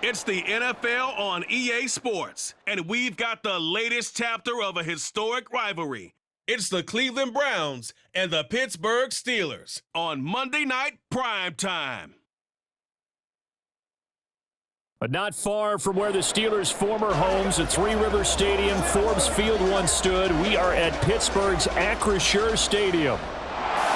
It's the NFL on EA Sports, and we've got the latest chapter of a historic rivalry. It's the Cleveland Browns and the Pittsburgh Steelers on Monday Night Primetime. But not far from where the Steelers' former homes at Three Rivers Stadium, Forbes Field once stood, we are at Pittsburgh's Acrisure Stadium.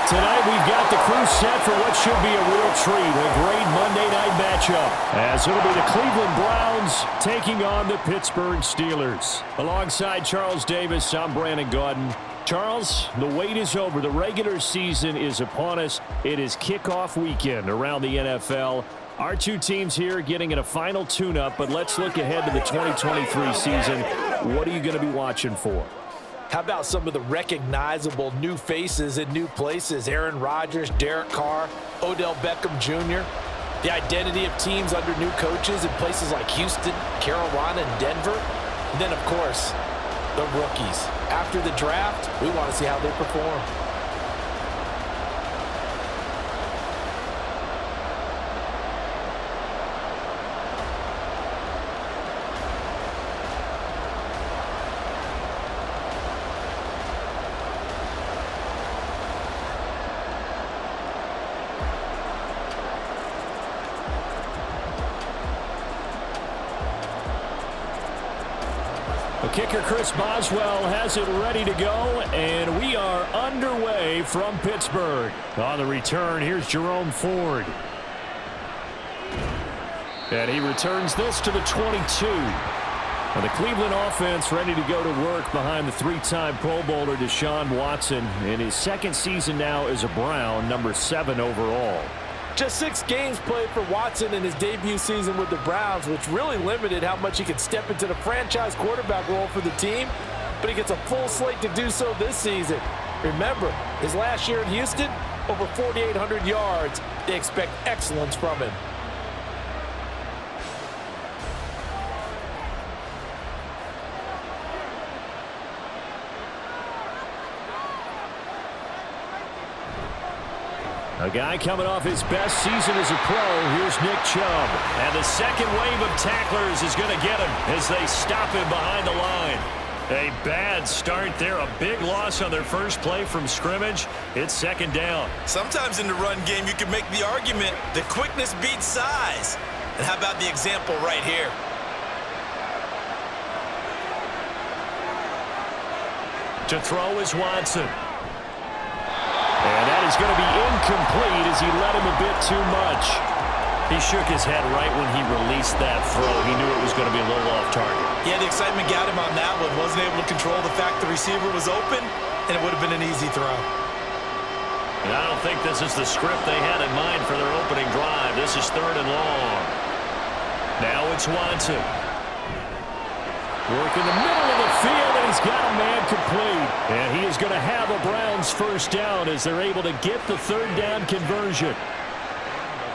Tonight, we've got the crew set for what should be a real treat, a great Monday night matchup, as it'll be the Cleveland Browns taking on the Pittsburgh Steelers. Alongside Charles Davis, I'm Brandon Gaudin. Charles, the wait is over. The regular season is upon us. It is kickoff weekend around the NFL. Our two teams here getting in a final tune-up, but let's look ahead to the 2023 season. What are you going to be watching for? How about some of the recognizable new faces in new places? Aaron Rodgers, Derek Carr, Odell Beckham Jr. The identity of teams under new coaches in places like Houston, Carolina, and Denver. And then, of course, the rookies. After the draft, we want to see how they perform. Kicker Chris Boswell has it ready to go, and we are underway from Pittsburgh. On the return, here's Jerome Ford. And he returns this to the 22. And the Cleveland offense ready to go to work behind the three-time Pro Bowler Deshaun Watson in his second season now as a Brown, number 7 overall. Just 6 games played for Watson in his debut season with the Browns, which really limited how much he could step into the franchise quarterback role for the team, but he gets a full slate to do so this season. Remember, his last year in Houston, over 4,800 yards. They expect excellence from him. A guy coming off his best season as a pro, here's Nick Chubb. And the second wave of tacklers is going to get him as they stop him behind the line. A bad start there, a big loss on their first play from scrimmage. It's second down. Sometimes in the run game, you can make the argument that quickness beats size. And how about the example right here? To throw is Watson. And that is going to be incomplete as he led him a bit too much. He shook his head right when he released that throw. He knew it was going to be a little off target. Yeah, the excitement got him on that one. Wasn't able to control the fact the receiver was open, and it would have been an easy throw. And I don't think this is the script they had in mind for their opening drive. This is 3rd and long. Now it's Watson. Work in the middle of the field, and he's got a man complete. And he is going to have a Browns first down as they're able to get the 3rd down conversion.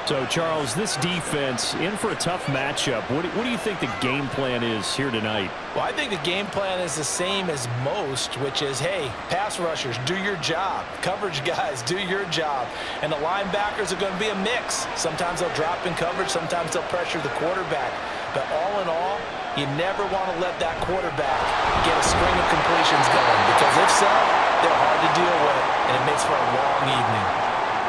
So, Charles, this defense in for a tough matchup. What do you think the game plan is here tonight? Well, I think the game plan is the same as most, which is, hey, pass rushers, do your job. Coverage guys, do your job. And the linebackers are going to be a mix. Sometimes they'll drop in coverage. Sometimes they'll pressure the quarterback. But all in all, you never want to let that quarterback get a string of completions going, because if so, they're hard to deal with, and it makes for a long evening.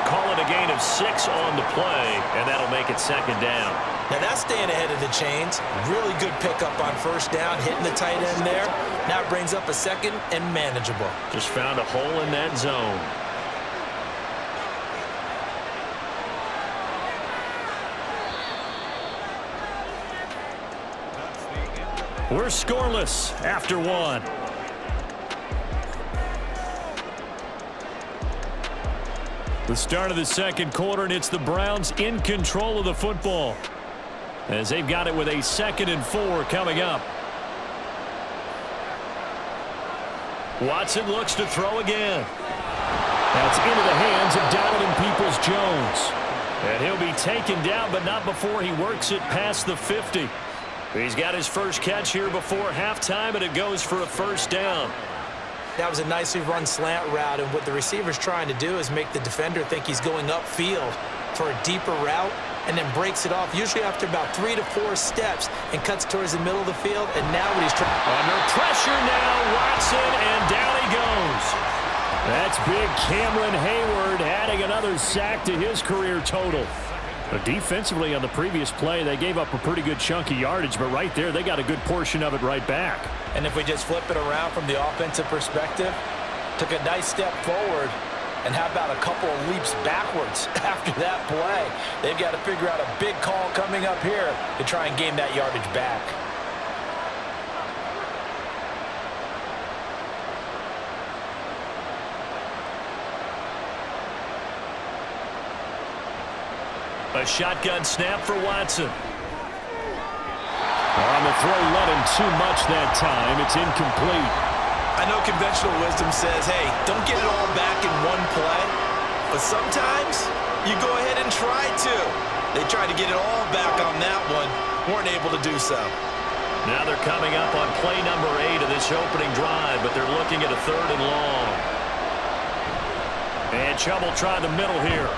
Call it a gain of 6 on the play, and that'll make it second down. Now that's staying ahead of the chains. Really good pickup on first down, hitting the tight end there. Now it brings up a second and manageable. Just found a hole in that zone. We're scoreless after 1. The start of the second quarter, and it's the Browns in control of the football as they've got it with a 2nd and 4 coming up. Watson looks to throw again. That's into the hands of Donovan Peoples-Jones. And he'll be taken down, but not before he works it past the 50. He's got his first catch here before halftime, and it goes for a first down. That was a nicely run slant route, and what the receiver's trying to do is make the defender think he's going upfield for a deeper route, and then breaks it off, usually after about 3 to 4 steps, and cuts towards the middle of the field. And now what he's trying... Under pressure now, Watson, and down he goes. That's big Cameron Hayward adding another sack to his career total. But defensively on the previous play, they gave up a pretty good chunk of yardage, but right there, they got a good portion of it right back. And if we just flip it around from the offensive perspective, took a nice step forward, and how about a couple of leaps backwards after that play? They've got to figure out a big call coming up here to try and gain that yardage back. A shotgun snap for Watson. On the throw, let him too much that time. It's incomplete. I know conventional wisdom says, hey, don't get it all back in one play. But sometimes you go ahead and try to. They tried to get it all back on that one. Weren't able to do so. Now they're coming up on play number 8 of this opening drive, but they're looking at a 3rd and long. And Chubb will try the middle here.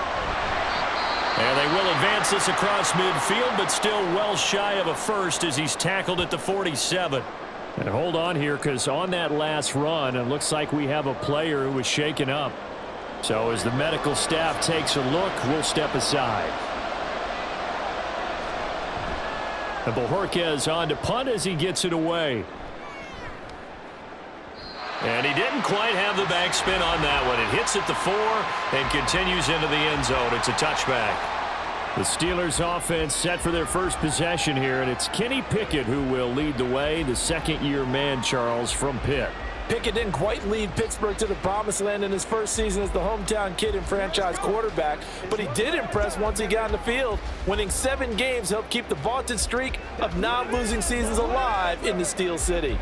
And they will advance this across midfield, but still well shy of a first as he's tackled at the 47. And hold on here, because on that last run, it looks like we have a player who was shaken up. So as the medical staff takes a look, we'll step aside. And Bojorquez on to punt as he gets it away. And he didn't quite have the backspin on that one. It hits at the 4 and continues into the end zone. It's a touchback. The Steelers offense set for their first possession here, and it's Kenny Pickett who will lead the way, the second-year man, Charles, from Pitt. Pickett didn't quite lead Pittsburgh to the promised land in his first season as the hometown kid and franchise quarterback, but he did impress once he got in the field. Winning 7 games helped keep the vaunted streak of non-losing seasons alive in the Steel City.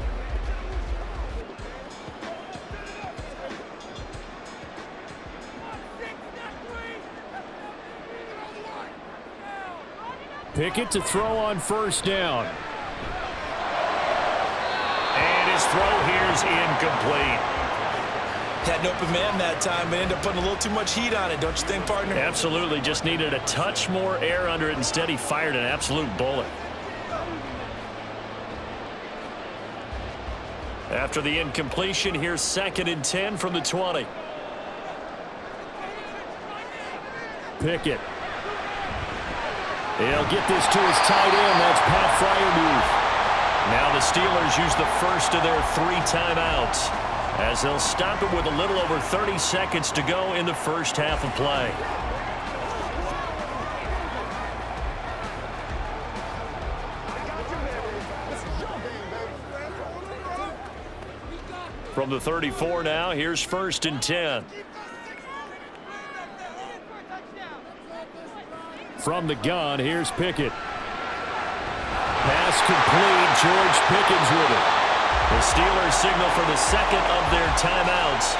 Pickett to throw on first down. And his throw here's incomplete. Had an open man that time, but ended up putting a little too much heat on it, don't you think, partner? Absolutely. Just needed a touch more air under it. Instead, he fired an absolute bullet. After the incompletion, here's 2nd and 10 from the 20. Pickett. He'll get this to his tight end. That's Pat Freiermuth. Now the Steelers use the first of their 3 timeouts as they'll stop it with a little over 30 seconds to go in the first half of play. From the 34 now, here's 1st and 10. From the gun, here's Pickett. Pass complete. George Pickens with it. The Steelers signal for the 2nd of their timeouts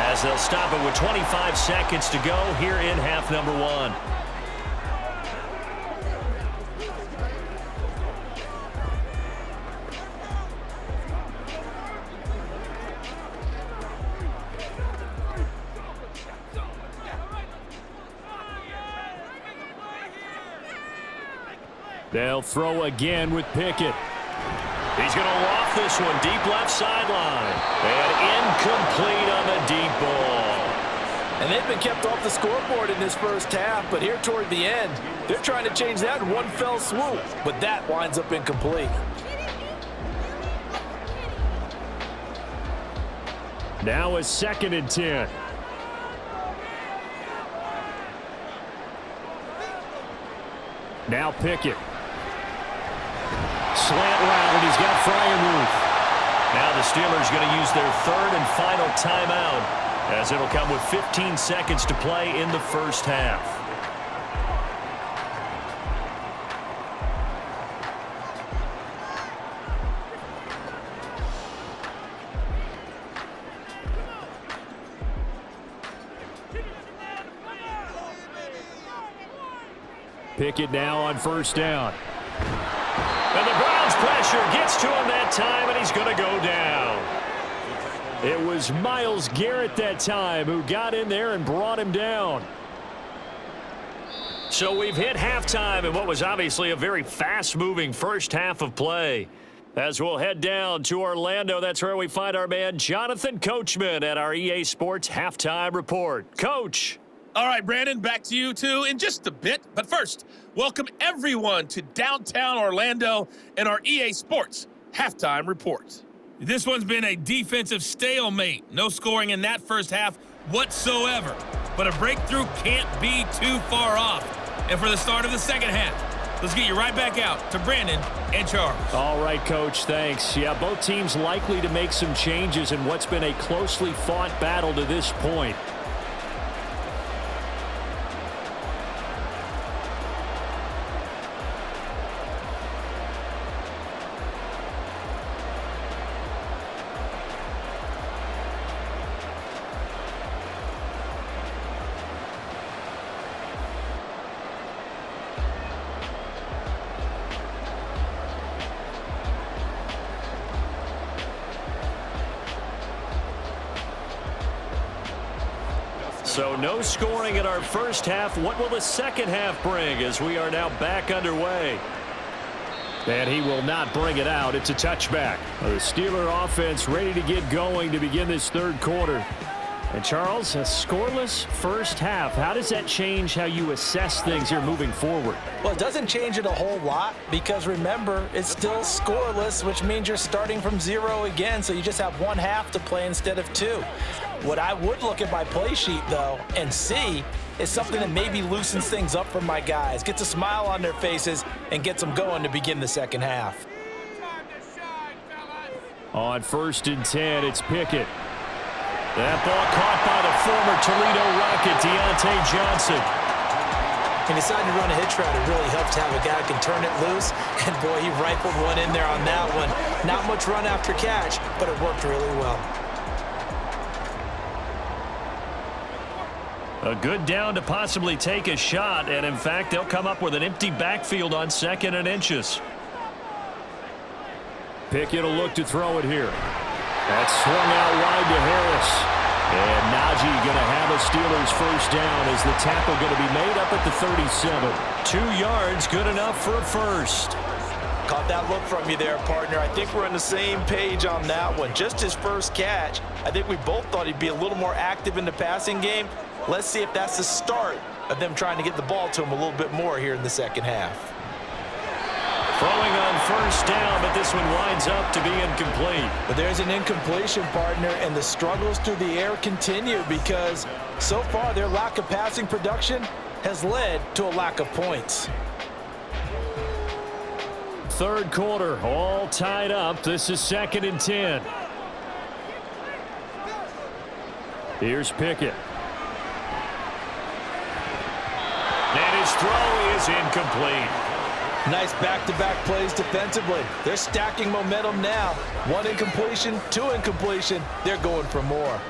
as they'll stop it with 25 seconds to go here in half number 1. They'll throw again with Pickett. He's going to loft this one deep left sideline. And incomplete on the deep ball. And they've been kept off the scoreboard in this first half, but here toward the end, they're trying to change that in one fell swoop, but that winds up incomplete. Now a 2nd and 10. Now Pickett. Slant route, and he's got Freiermuth. Now the Steelers going to use their 3rd and final timeout as it'll come with 15 seconds to play in the first half. Pickett now on first down. And the Browns pressure gets to him that time, and he's going to go down. It was Myles Garrett that time who got in there and brought him down. So we've hit halftime in what was obviously a very fast-moving first half of play. As we'll head down to Orlando, that's where we find our man Jonathan Coachman at our EA Sports Halftime Report. Coach. All right, Brandon, back to you two in just a bit. But first, welcome everyone to downtown Orlando and our EA Sports Halftime Report. This one's been a defensive stalemate. No scoring in that first half whatsoever. But a breakthrough can't be too far off. And for the start of the second half, let's get you right back out to Brandon and Charles. All right, Coach, thanks. Yeah, both teams likely to make some changes in what's been a closely fought battle to this point. So no scoring in our first half. What will the second half bring as we are now back underway? And he will not bring it out. It's a touchback. The Steeler offense ready to get going to begin this third quarter. And Charles, a scoreless first half. How does that change how you assess things here moving forward? Well, it doesn't change it a whole lot because remember, it's still scoreless, which means you're starting from 0 again, so you just have one half to play instead of 2. What I would look at my play sheet, though, and see is something that maybe loosens things up for my guys, gets a smile on their faces, and gets them going to begin the second half. On 1st and 10, it's Pickett. That ball caught by the former Toledo Rocket, Deontay Johnson. He decided to run a hitch route. It really helps to have a guy who can turn it loose. And, boy, he rifled one in there on that one. Not much run after catch, but it worked really well. A good down to possibly take a shot, and in fact, they'll come up with an empty backfield on 2nd and inches. Pickett will look to throw it here. That's swung out wide to Harris. And Najee going to have a Steelers first down as the tackle going to be made up at the 37. 2 yards, good enough for a first. Caught that look from you there, partner. I think we're on the same page on that one. Just his first catch. I think we both thought he'd be a little more active in the passing game. Let's see if that's the start of them trying to get the ball to him a little bit more here in the second half. Throwing on first down, but this one winds up to be incomplete. But there's an incompletion, partner, and the struggles through the air continue because so far their lack of passing production has led to a lack of points. Third quarter, all tied up. This is 2nd and 10. Here's Pickett. And his throw is incomplete. Nice back-to-back plays defensively. They're stacking momentum now. 1 incompletion, 2 incompletion. They're going for more.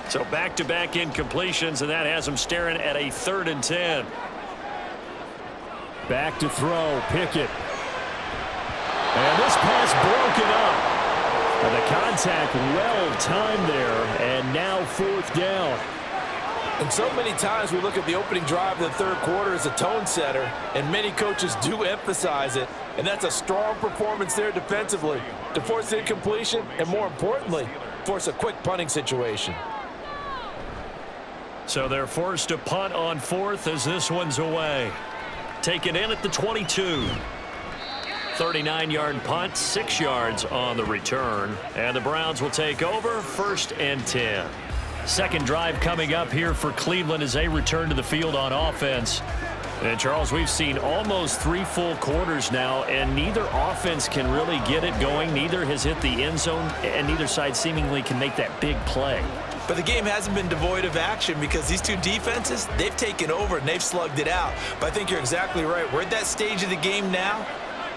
So back-to-back incompletions, and that has them staring at a 3rd and 10. Back to throw, Pickett. And this pass broken up. And the contact well-timed there, and now 4th down. And so many times we look at the opening drive of the third quarter as a tone setter, and many coaches do emphasize it, and that's a strong performance there defensively to force incompletion and, more importantly, force a quick punting situation. So they're forced to punt on 4th as this one's away. Taken in at the 22. 39-yard punt, 6 yards on the return. And the Browns will take over 1st and 10. Second drive coming up here for Cleveland as they return to the field on offense. And, Charles, we've seen almost 3 full quarters now, and neither offense can really get it going. Neither has hit the end zone, and neither side seemingly can make that big play. But the game hasn't been devoid of action because these two defenses, they've taken over and they've slugged it out. But I think you're exactly right. We're at that stage of the game now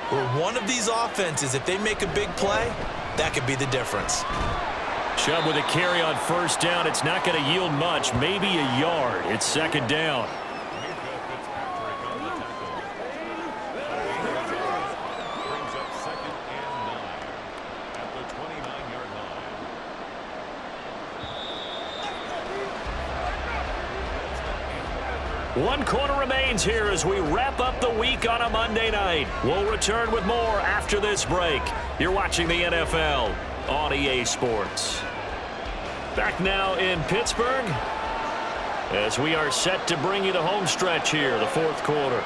where one of these offenses, if they make a big play, that could be the difference. Chubb with a carry on first down. It's not going to yield much, maybe a yard. It's 2nd down. One quarter remains here as we wrap up the week on a Monday night. We'll return with more after this break. You're watching the NFL on EA Sports. Back now in Pittsburgh as we are set to bring you the home stretch here, the fourth quarter.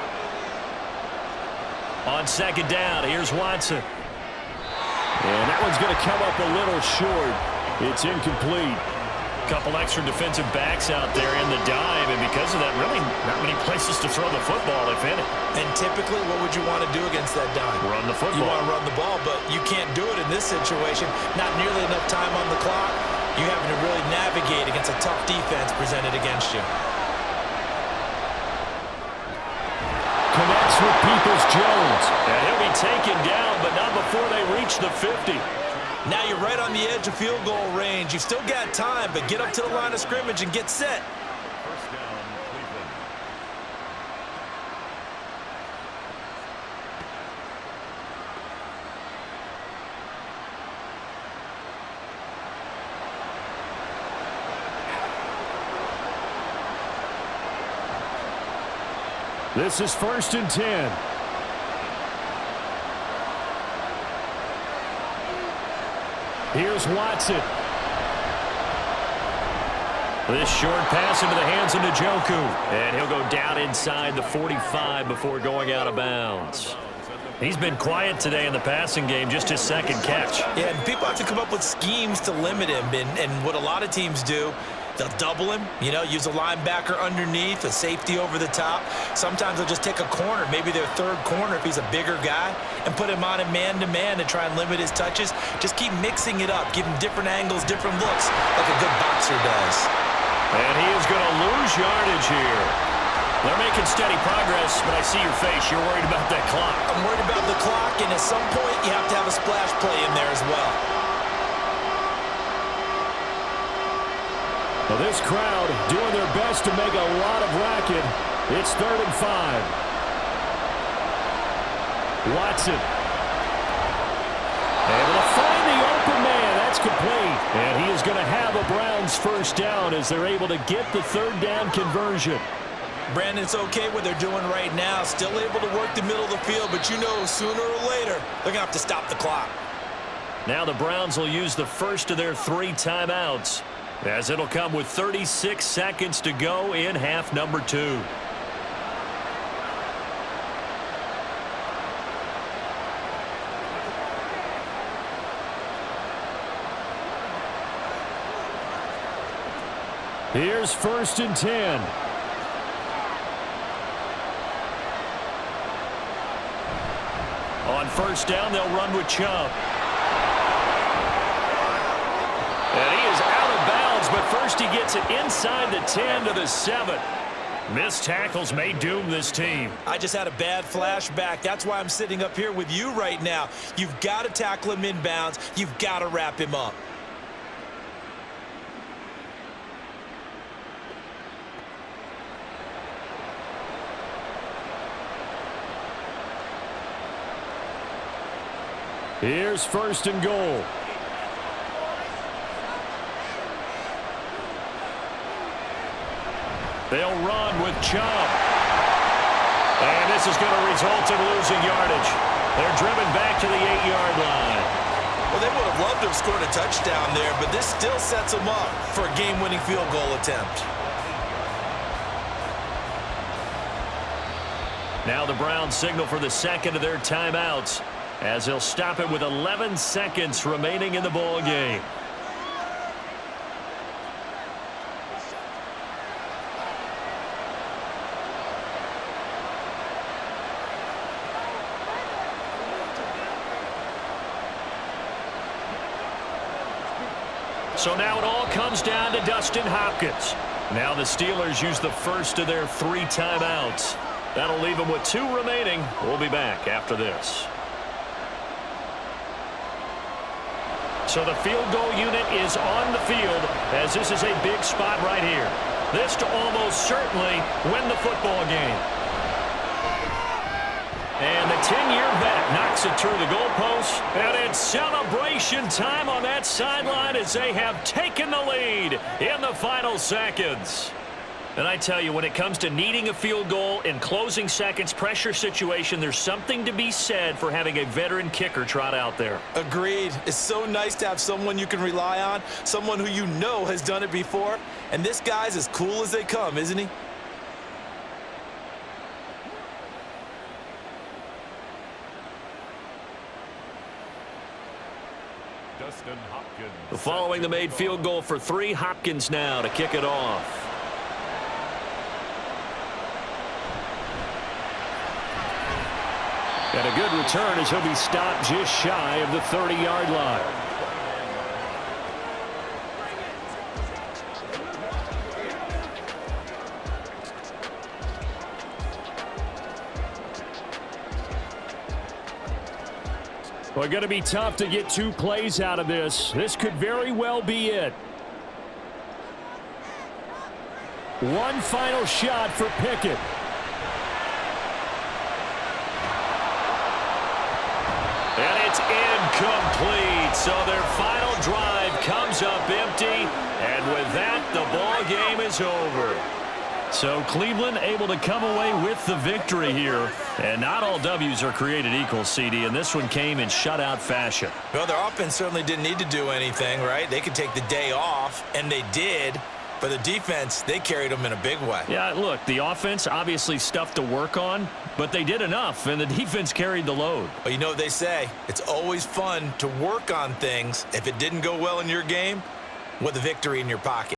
On second down, here's Watson. And that one's going to come up a little short. It's incomplete. Couple extra defensive backs out there in the dime, and because of that, really not many places to throw the football, if any. And typically, what would you want to do against that dime? Run the football. You want to run the ball, but you can't do it in this situation. Not nearly enough time on the clock. You're having to really navigate against a tough defense presented against you. Connects with Peoples-Jones. And he'll be taken down, but not before they reach the 50. Now you're right on the edge of field goal range. You've still got time, but get up to the line of scrimmage and get set. First down, Cleveland. This is 1st and 10. Here's Watson. This short pass into the hands of Njoku. And he'll go down inside the 45 before going out of bounds. He's been quiet today in the passing game, just his second catch. Yeah, and people have to come up with schemes to limit him. And what a lot of teams do, they'll double him, use a linebacker underneath, a safety over the top. Sometimes they'll just take a corner, maybe their third corner if he's a bigger guy, and put him on a man-to-man to try and limit his touches. Just keep mixing it up, give him different angles, different looks, like a good boxer does. And he is going to lose yardage here. They're making steady progress, but I see your face. You're worried about that clock. I'm worried about the clock, and at some point you have to have a splash play in there as well. Well, this crowd doing their best to make a lot of racket. It's 3rd and 5. Watson. Able to find the open man. That's complete. And he is going to have a Browns first down as they're able to get the 3rd down conversion. Brandon, it's okay what they're doing right now. Still able to work the middle of the field, but sooner or later, they're going to have to stop the clock. Now the Browns will use the first of their 3 timeouts, as it'll come with 36 seconds to go in half number 2. Here's 1st and 10. On first down, they'll run with Chubb. And he is out of bounds, but first he gets it inside the 10 to the 7. Missed tackles may doom this team. I just had a bad flashback. That's why I'm sitting up here with you right now. You've got to tackle him inbounds. You've got to wrap him up. Here's 1st and goal. They'll run with Chubb. And this is going to result in losing yardage. They're driven back to the 8-yard line. Well, they would have loved to have scored a touchdown there, but this still sets them up for a game-winning field goal attempt. Now the Browns signal for the second of their timeouts, as they'll stop it with 11 seconds remaining in the ball game. So now it all comes down to Dustin Hopkins. Now the Steelers use the first of their 3 timeouts. That'll leave them with 2 remaining. We'll be back after this. So the field goal unit is on the field, as this is a big spot right here. This to almost certainly win the football game. And the 10-year vet knocks it through the goalpost. And it's celebration time on that sideline as they have taken the lead in the final seconds. And I tell you, when it comes to needing a field goal in closing seconds, pressure situation, there's something to be said for having a veteran kicker trot out there. Agreed. It's so nice to have someone you can rely on, someone who you know has done it before. And this guy's as cool as they come, isn't he? Following the made field goal for 3, Hopkins now to kick it off. And a good return as he'll be stopped just shy of the 30-yard line. Well, going to be tough to get 2 plays out of this. This could very well be it. One final shot for Pickett. And it's incomplete. So their final drive comes up empty. And with that, the ball game is over. So Cleveland able to come away with the victory here. And not all W's are created equal, CD, and this one came in shutout fashion. Well, their offense certainly didn't need to do anything, right? They could take the day off, and they did. But the defense, they carried them in a big way. Yeah, look, the offense, obviously stuff to work on, but they did enough, and the defense carried the load. Well, you know what they say. It's always fun to work on things if it didn't go well in your game with a victory in your pocket.